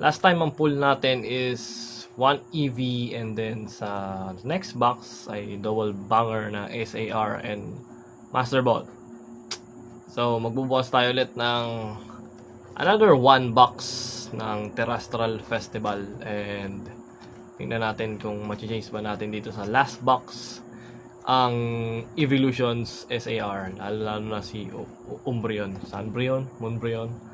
Last time ang pull natin is 1 EV and then sa next box ay double banger na SAR and Master Ball. So magbubukas tayo ulit ng another 1 box ng Terrestrial Festival and tingnan natin kung ma-change ba natin dito sa last box ang Evolutions SAR, lalo na si Umbreon, Sunbreon, Moonbreon.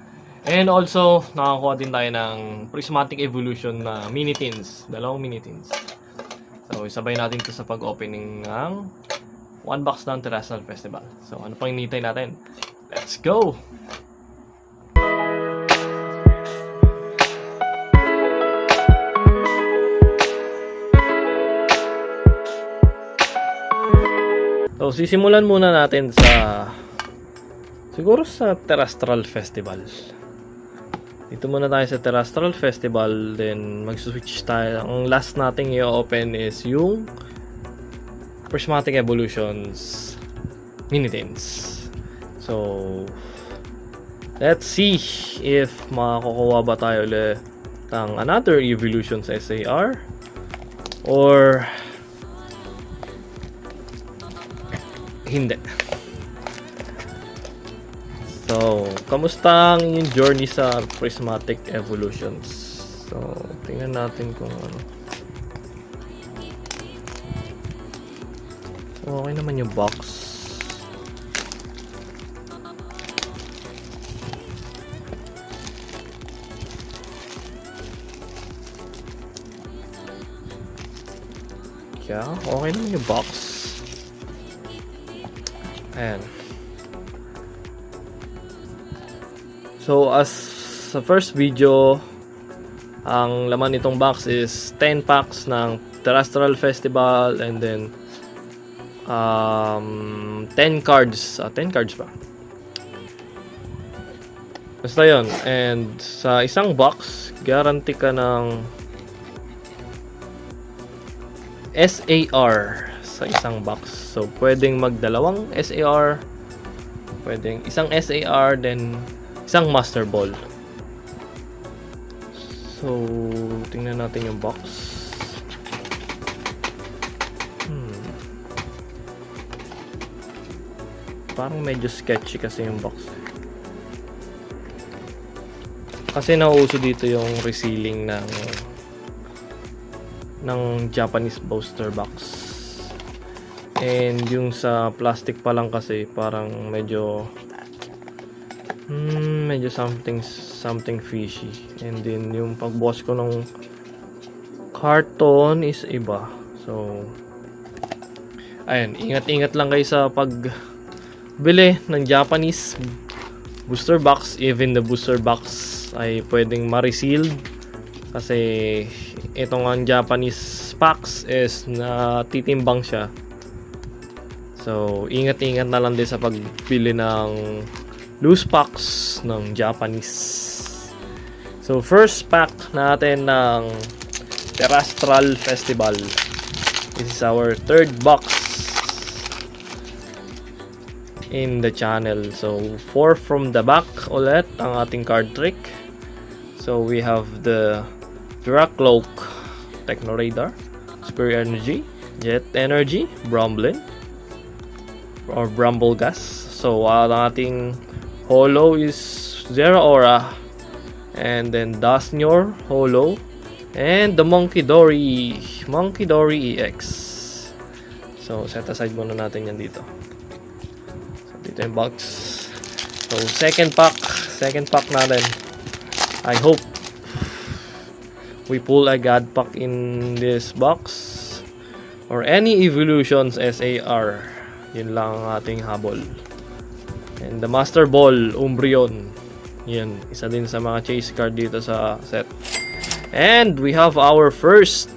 And also, nakakuha din tayo ng Prismatic Evolution na Mini-Tins, dalawang Mini-Tins. So, isabay natin ito sa pag-opening ng 1 box ng Terrestrial Festival. So, ano pang hinihintay natin? Let's go! So, sisimulan muna natin siguro sa Terrestrial Festival. Dito muna tayo sa Terrestrial Festival, then mag-switch tayo. Ang last nating i-open is yung Prismatic Evolutions Mini-Tins. So, let's see if makakukuha ba tayo ulit ng another Evolutions SAR or hindi. So, kamusta ang inyong journey sa Prismatic Evolutions? So, tingnan natin kung ano. So, okay naman yung box. Yeah, okay naman yung box. Ayan. So, as sa first video, ang laman nitong box is 10 packs ng Terrestrial Festival and then 10 cards. 10 cards ba? Basta yun. And sa isang box, guarantee ka ng SAR sa isang box. So, pwedeng magdalawang SAR, pwedeng isang SAR, then isang Master Ball. So, tingnan natin yung box. Parang medyo sketchy kasi yung box. Kasi nauuso dito yung resealing ng Japanese booster box. And yung sa plastic pa lang kasi parang medyo something fishy. And then yung pagbukas ko ng carton is iba. So ayun, ingat-ingat lang kayo sa pagbili ng Japanese booster box. Even the booster box ay pwedeng ma-resealed kasi itong ang Japanese packs is natitimbang siya. So ingat-ingat na lang din sa pagbili ng loose packs ng Japanese. So first pack natin ng Terrestrial Festival. This is our third box in the channel. So 4 from the back ulit ang ating card trick. So we have the Duracloak, Techno Radar, Spirit Energy, Jet Energy, Brumblin or Brumble Gas. So ang ating Holo is Zero Aura, and then Dusknoir Holo, and the Monkey Dory EX. So set aside muna natin yan dito. So dito yung box. So second pack natin. I hope we pull a God pack in this box or any Evolutions SAR. Yun lang ang ating habol. And the Master Ball, Umbreon. Yan, isa din sa mga chase card dito sa set. And we have our first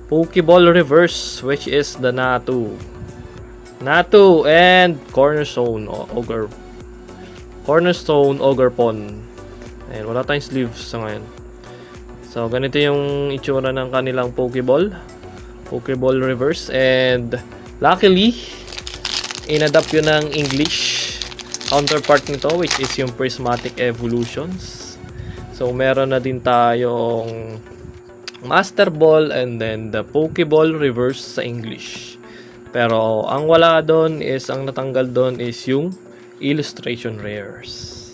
Pokeball Reverse, which is the Natu and Cornerstone Ogerpon. And wala tayong sleeves sa ngayon. So ganito yung itsura ng kanilang Pokeball Reverse. And luckily, in-adapt yun ng English counterpart nito, which is yung Prismatic Evolutions. So, meron na din tayong Master Ball and then the Pokeball Reverse sa English. Pero, ang wala doon is, ang natanggal doon is yung Illustration Rares.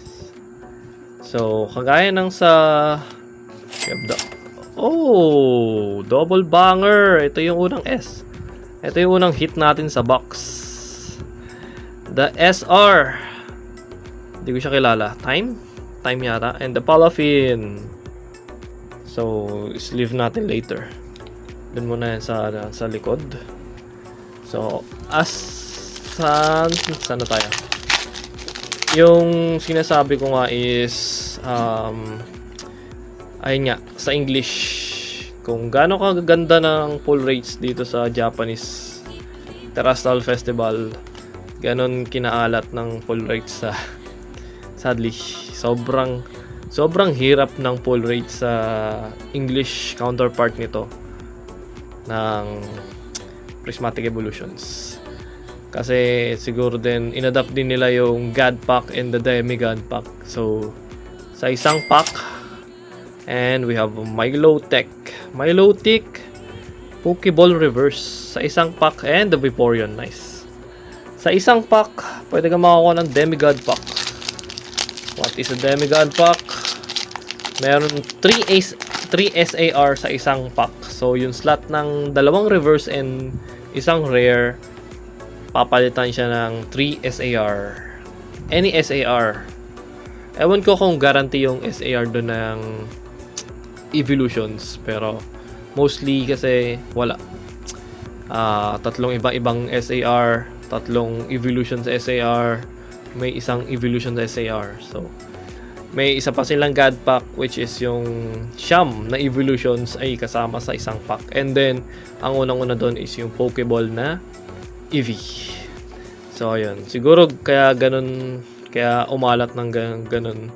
So, kagaya ng sa... Oh! Double banger! Ito yung unang S. Ito yung unang hit natin sa box. The SR. Hindi ko siya kilala. Time yata. And the Palafin. So, sleeve natin later. Dun muna yan sa likod. So, saan na tayo? Yung sinasabi ko nga is ayun nga, sa English, kung gaano kaganda ng pull rates dito sa Japanese Terrestrial Festival, ganon kinaalat ng pull rates sa sadly, sobrang hirap ng pull rates sa English counterpart nito ng Prismatic Evolutions. Kasi siguro din inadapt din nila yung God Pack and the Demigod Pack. So sa isang pack, and we have Milotic, Pokeball Reverse sa isang pack, and the Vaporeon. Nice. Sa isang pack, pwede ka makakuha ng Demigod Pack. What is a Demigod Pack? Meron 3 SAR sa isang pack. So yung slot ng dalawang reverse and isang rare, papalitan siya ng 3 SAR. Any SAR. Ewan ko kung guarantee yung SAR doon ng evolutions, pero mostly kasi wala. Tatlong iba-ibang SAR, tatlong evolution sa SAR, may isang evolution sa SAR. So, may isa pa silang God Pack, which is yung siyam na evolutions ay kasama sa isang pack. And then, ang unang-una doon is yung Pokeball na Eevee. So, ayun. Siguro kaya ganun, kaya umalat ng ganun.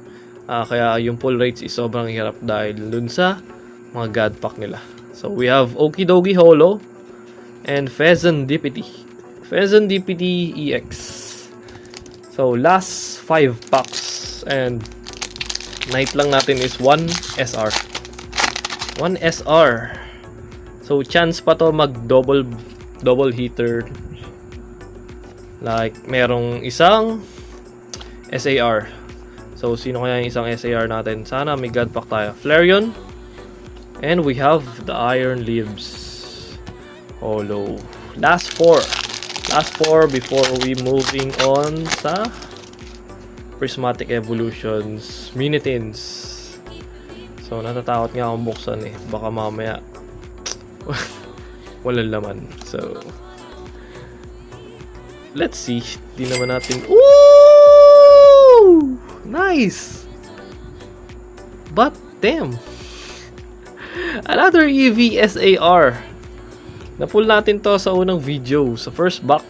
Kaya yung pull rates is sobrang hirap dahil dun sa mga God Pack nila. So, we have Okidogi Holo and Pheasantipity EX. So, last 5 packs and night lang natin is 1 SR. 1 SR. So, chance pa to mag double hitter. Like, merong isang SAR. So, sino kaya yung isang SAR natin? Sana may God Pack tayo. Flareon. And we have the Iron Leaves. Holo. Last 4 before we moving on sa Prismatic Evolutions Minitins. So, natatakot nga akong buksan eh. Baka mamaya walang laman. So, let's see. Di naman natin... Ooh! Nice! But, damn! Another Eevee SAR. Na-pull natin to sa unang video, sa first box.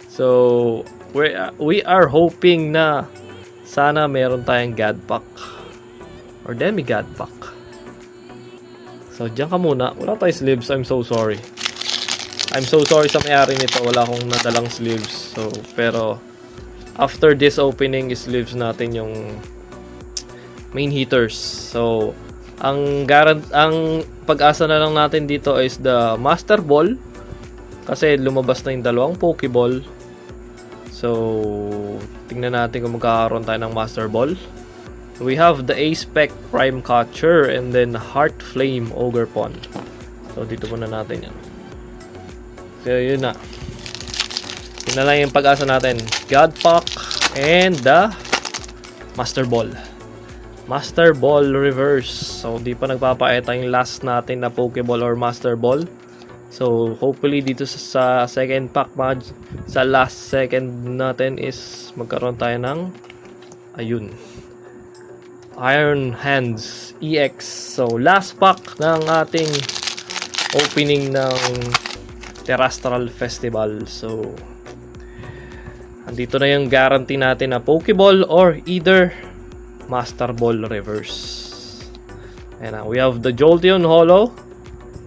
So, we are hoping na sana meron tayong God Pack or Demigod Pack. So, diyan ka muna. Wala tayong sleeves. I'm so sorry sa may-ari nito. Wala akong nadalang sleeves. So, pero after this opening, sleeves natin yung main heaters. So, ang pag-asa na lang natin dito is the Master Ball. Kasi lumabas na yung dalawang Pokeball. So, tingnan natin kung magkakaroon tayo ng Master Ball. We have the A-Spec Prime Catcher and then Heart Flame Ogerpon. So, dito muna natin yan. So, yun na. Yun na lang yung pag-asa natin. God Pack and the Master Ball. Master Ball Reverse. So, di pa nagpapaeta yung last natin na Pokeball or Master Ball. So, hopefully dito sa second pack, sa last second natin is magkaroon tayo ng ayun, Iron Hands EX. So, last pack ng ating opening ng Terrestrial Festival. So, andito na yung guarantee natin na Pokeball or either Master Ball Reverse. And we have the Jolteon Holo,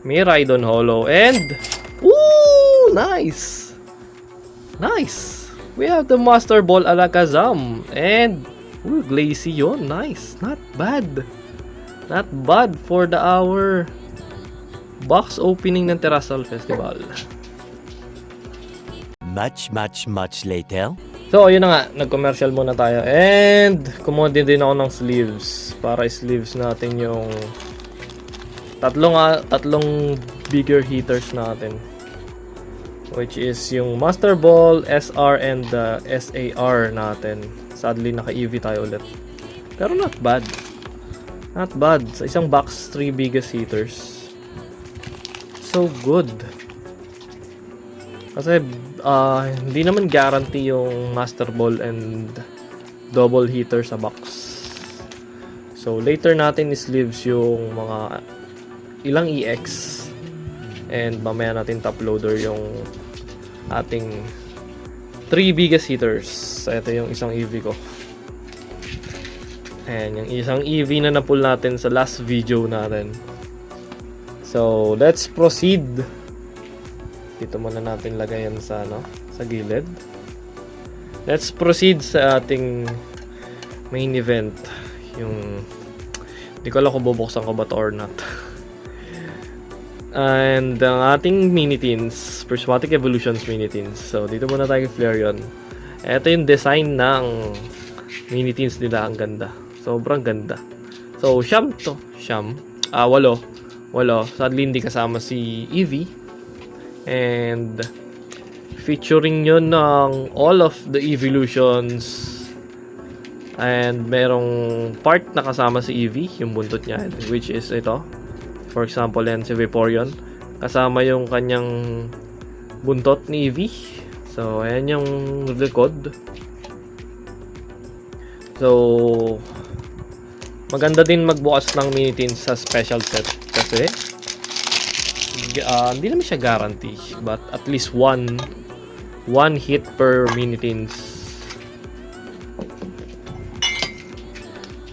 Miraidon Holo, and woo! Nice! We have the Master Ball Alakazam and Ooh, Glaceon. Nice. Not bad. Not bad for our box opening ng Terastal Festival. Much later. So, ayun na nga. Nag-commercial muna tayo. And, kumuha din ako ng sleeves. Para sleeves natin yung tatlong bigger heaters natin. Which is yung Master Ball, SR, and the SAR natin. Sadly, naka-EV tayo ulit. Pero not bad. Not bad. Sa isang box, 3 biggest heaters. So good. Kasi, hindi naman guarantee yung Master Ball and double heater sa box. So, later natin sleeves yung mga ilang EX. And mamaya natin top loader yung ating 3 biggest heaters. So, ito yung isang EV ko. And yung isang EV na na-pull natin sa last video natin. So, let's proceed. Dito muna natin lagay yan sa, sa gilid. Let's proceed sa ating main event. Yung, hindi ko alam kung bubuksan ko ba to or not. And ang ating mini teens, Prismatic Evolutions mini teens. So, dito muna tayo kay Flareon. Ito yung design ng mini teens nila. Ang ganda. Sobrang ganda. So, Sham to. Sham. 8. Sadly, hindi kasama si Eevee. And featuring yun ng all of the evolutions. And merong part na kasama si Eevee, yung buntot niya, which is ito. For example, yan si Vaporeon. Kasama yung kanyang buntot ni Eevee. So, ayan yung likod. So, maganda din magbukas ng mini teens sa special set. Kasi, hindi naman siya guarantee. But at least one hit per mini teens.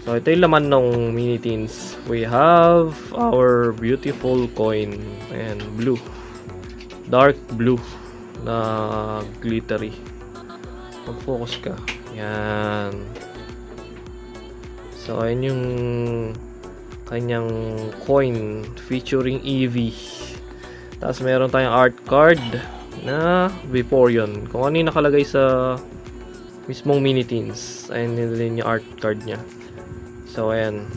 So, ito yung laman ng mini teens. We have our beautiful coin. Ayan, blue. Dark blue na glittery. Mag-focus ka. Ayan. So, ayan yung kanyang coin featuring Eevee. Tapos, meron tayong art card na Vaporeon. Kung ano yung nakalagay sa mismong mini teens. Ayan din yung art card niya. So, ayan.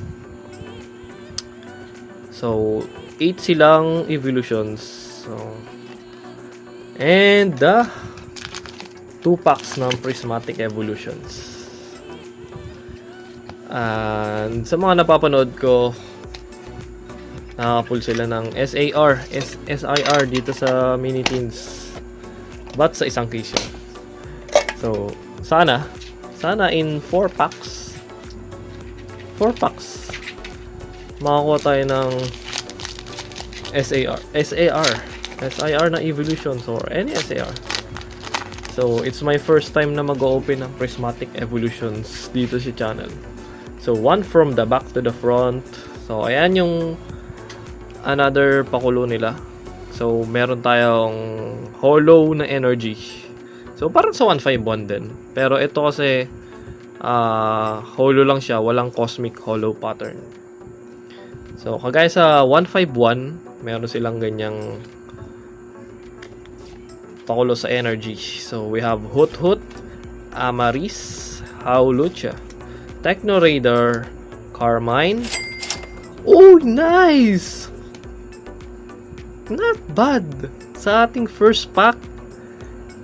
So, 8 silang evolutions. So, and 2 packs ng Prismatic Evolutions. And sa mga napapanood ko, nakaka-pull sila ng SIR dito sa mini teens. But sa isang case yun. So, sana in 4 packs makakuha tayo ng SIR na evolutions or any SAR. So, it's my first time na mag-open ng Prismatic Evolutions dito sa channel. So, one from the back to the front. So, ayan yung another pakulo nila. So, meron tayong hollow na energy. So, parang sa 151 din. Pero ito kasi hollow lang siya. Walang cosmic hollow pattern. So, kagaya sa 151, meron silang ganyang pakulo sa energy. So, we have Hoot Hoot, Amaris, Howlucha, Techno Raider, Carmine. Oh, nice! Not bad. Sa ating first pack,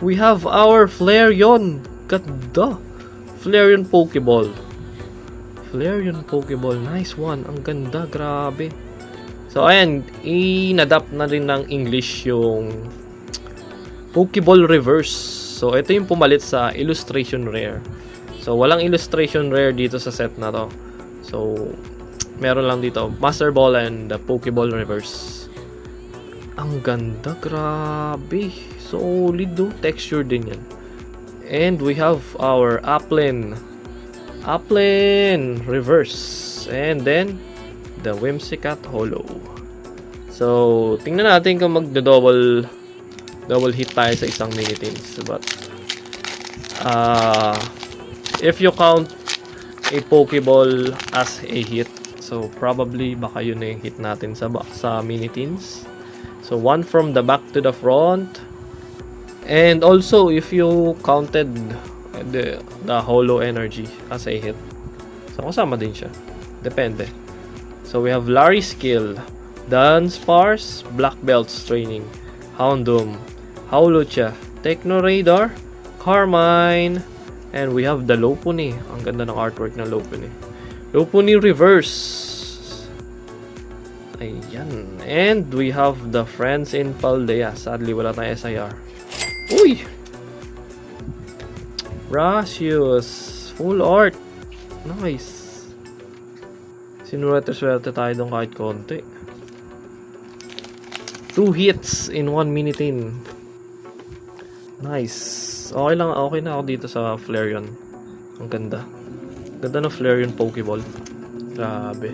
we have our Flareon. Ganda. Flareon Pokeball. Nice one. Ang ganda. Grabe. So, ayan. In-adapt na rin ng English yung Pokeball Reverse. So, ito yung pumalit sa Illustration Rare. So, walang Illustration Rare dito sa set na to. So, meron lang dito. Master Ball and the Pokeball Reverse. Ang ganda. Grabe. Solid do. Texture din yan. And we have our Applin Reverse. And then, the Whimsicott Hollow. So, tingnan natin kung magdo-double hit tayo sa isang mini teams. But, if you count a Pokeball as a hit. So probably baka yun na yung hit natin sa mini teens. So 1 from the back to the front. And also if you counted the holo energy as a hit, so kasama din siya. Depende. So we have Larry Skill, Dunsparce, Black Belts Training, Houndoom, Howlucha, Techno Radar, Carmine, and we have the Lopunny. Ang ganda ng artwork ng Lopunny. Lopunny Reverse. Ayan. And we have the Friends in Paldea. Sadly, wala tayong SIR. Uy! Rasius. Full art. Nice. Sinwerte-swerte tayo doon kahit konti. 2 hits in 1 minute in. Nice. Okay na ako dito sa Flareon. Ang ganda. Ganda ng Flareon Pokeball. Grabe.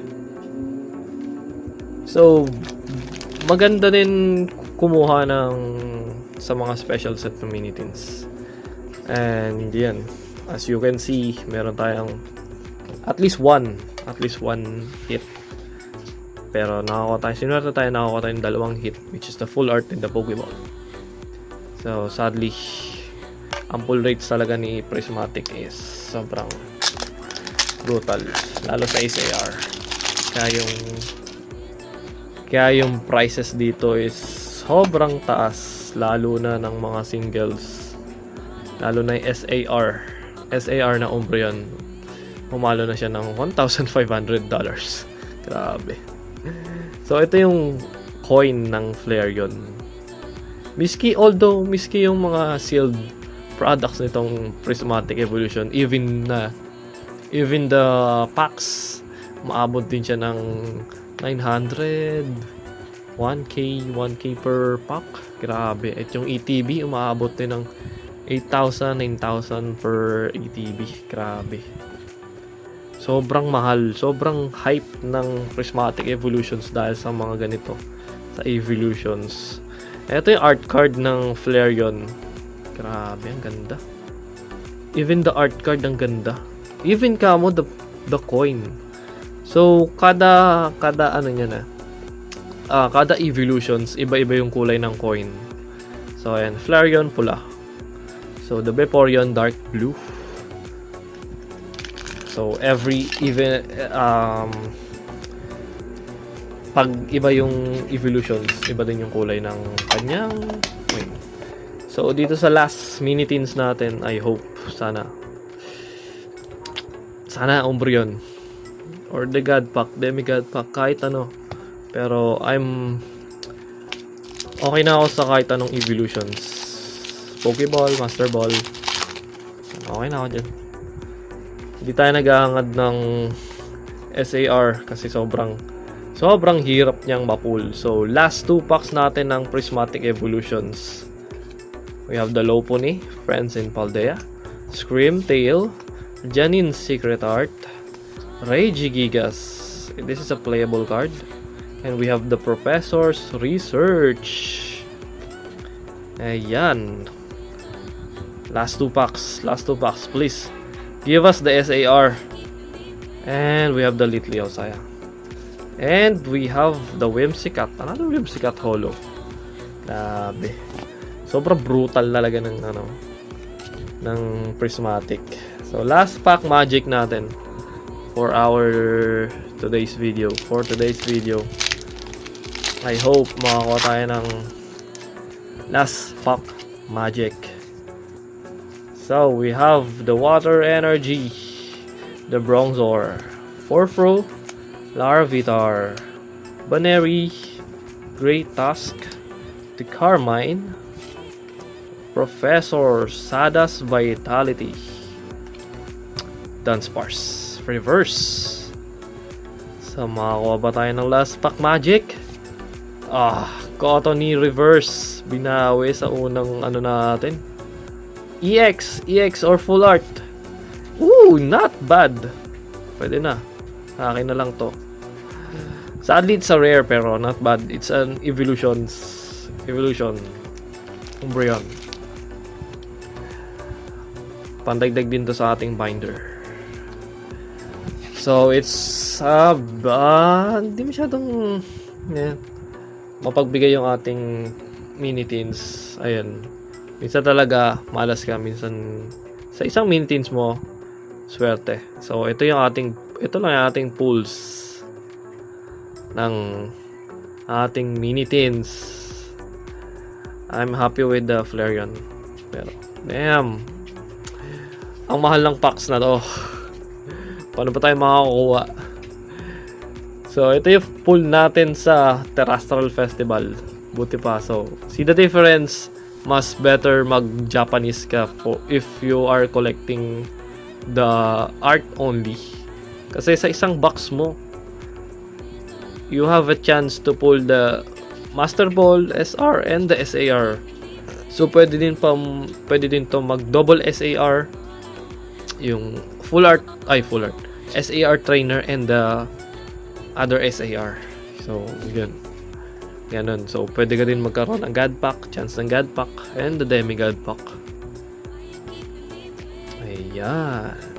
So, maganda din kumuha sa mga special set ng Minitins. And yan, as you can see, meron tayong at least one hit. Pero sinwerte tayo nakakuha tayo ng 2 hit, which is the full art in the Pokeball. So sadly, ang pull rates talaga ni Prismatic is sobrang brutal, lalo sa SAR. Kaya yung prices dito is sobrang taas, lalo na ng mga singles, lalo na yung SAR na Umbreon. Pumalo na siya ng $1,500. Grabe. So ito yung coin ng Flareon. Miski yung mga sealed products nitong Prismatic Evolution, even the packs, maabot din siya ng 900, 1k per pack. Grabe. At yung ETB umaabot din ng 8,000, 9,000 per ETB. Grabe. Sobrang mahal, sobrang hype ng Prismatic Evolutions dahil sa mga ganito, sa Evolutions. Ito yung art card ng Flareon. Grabe, ang ganda. Even the art card, ang ganda. Even kamo the coin. So, kada ano niya na. Kada Evolutions, iba-iba yung kulay ng coin. So, ayan, Flareon pula. So, the Vaporeon dark blue. So pag iba yung evolutions, iba din yung kulay ng kanyang coin. So dito sa last mini-teens natin, I hope sana Umbreon or the God Pack, Demigod Pack, kahit ano. Pero okay na ako sa kahit anong evolutions. Pokeball, Master Ball. Okay na ako dyan. Hindi tayo naghahangad ng SAR kasi sobrang hirap niyang mapull. So, last 2 packs natin ng Prismatic Evolutions. We have the Lopunny, Friends in Paldea, Screamtail, Janine's Secret Art, Regigigas. This is a playable card. And we have the Professor's Research. Ayan. Last 2 packs, please. Give us the SAR. And we have the Litleo Saya. And we have the Whimsicott. Another Whimsicott holo. Grabe. Sobrang brutal talaga ng Prismatic. So last pack magic natin for today's video. I hope makakuha tayo ng last pack magic. So we have the Water Energy, the Bronzor, Forfro, Larvitar, Baneri, Great Tusk, the Carmine, Professor Sadas Vitality, Dunsparce, Reverse. So makakuha ba tayo ng last pack magic? Cottony Reverse, binawi sa unang natin. EX or full art. Ooh, not bad. Pwede na. Akin na lang to. Sadly, it's a rare pero not bad. It's an evolution. Umbreon. Pandagdag din to sa ating binder. So, it's hindi masyadong mapagbigay yung ating mini teens. Ayun. Minsan talaga, malas ka. Minsan, sa isang mini teens mo, swerte. So, ito lang yung ating pools ng ating mini teens. I'm happy with the Flareon. Pero, damn. Ang mahal ng packs na to. Paano pa tayo makakakuha? So, ito yung pool natin sa Terrestrial Festival. Buti pa. So, see the difference? Mas better mag-Japanese ka if you are collecting the art only. Kasi sa isang box mo, you have a chance to pull the Master Ball, SR, and the SAR. So, pwede din to mag-double SAR, yung full art, SAR trainer, and the other SAR. So, yun. Ganun. So, pwede ka din magkaroon ng God Pack, chance ng God Pack, and the Demi God Pack. Ayan.